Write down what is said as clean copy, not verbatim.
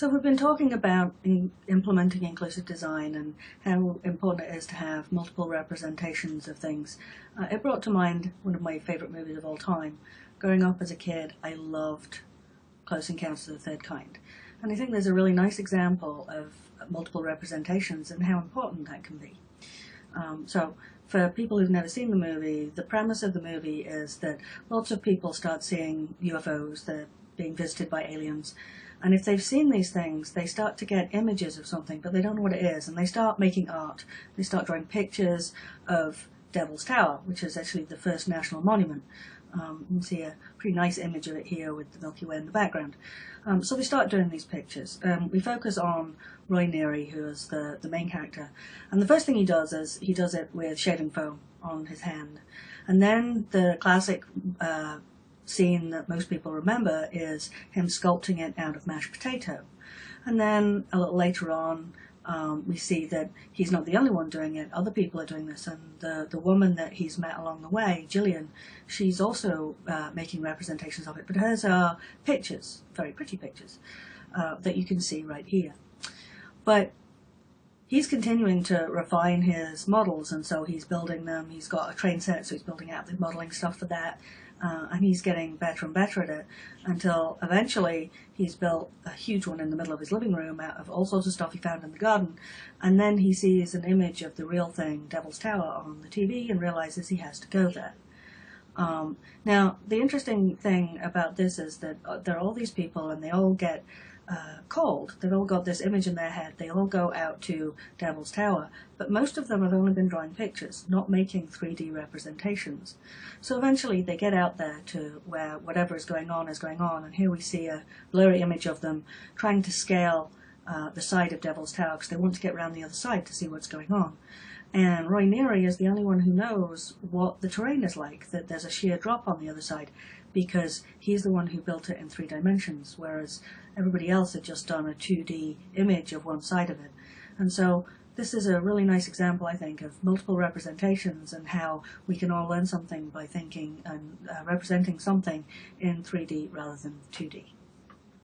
So we've been talking about implementing inclusive design and how important it is to have multiple representations of things. It brought to mind one of my favourite movies of all time. Growing up as a kid, I loved Close Encounters of the Third Kind. And I think there's a really nice example of multiple representations and how important that can be. So for people who've never seen the movie, the premise of the movie is that lots of people start seeing UFOs, they're being visited by aliens, and if they've seen these things, they start to get images of something, but they don't know what it is, and they start making art. They start drawing pictures of Devil's Tower, which is actually the first national monument. You can see a pretty nice image of it here with the Milky Way in the background. So they start doing these pictures. We focus on Roy Neary, who is the main character. And the first thing he does is he does it with shaving foam on his hand. And then the classic scene that most people remember is him sculpting it out of mashed potato. And then a little later on, we see that he's not the only one doing it. Other people are doing this, and the woman that he's met along the way, Gillian, she's also making representations of it. But hers are pictures, very pretty pictures, that you can see right here. But he's continuing to refine his models, and so he's building them. He's got a train set, so he's building out the modeling stuff for that. And he's getting better and better at it until eventually he's built a huge one in the middle of his living room out of all sorts of stuff he found in the garden. And then he sees an image of the real thing, Devil's Tower, on the TV and realizes he has to go there. Now, the interesting thing about this is that there are all these people and they all get called. They've all got this image in their head. They all go out to Devil's Tower, but most of them have only been drawing pictures, not making 3D representations. So eventually they get out there to where whatever is going on, and here we see a blurry image of them trying to scale the side of Devil's Tower because they want to get around the other side to see what's going on. And Roy Neary is the only one who knows what the terrain is like, that there's a sheer drop on the other side, because he's the one who built it in 3 dimensions, whereas everybody else had just done a 2D image of one side of it. And so this is a really nice example, I think, of multiple representations and how we can all learn something by thinking and representing something in 3D rather than 2D.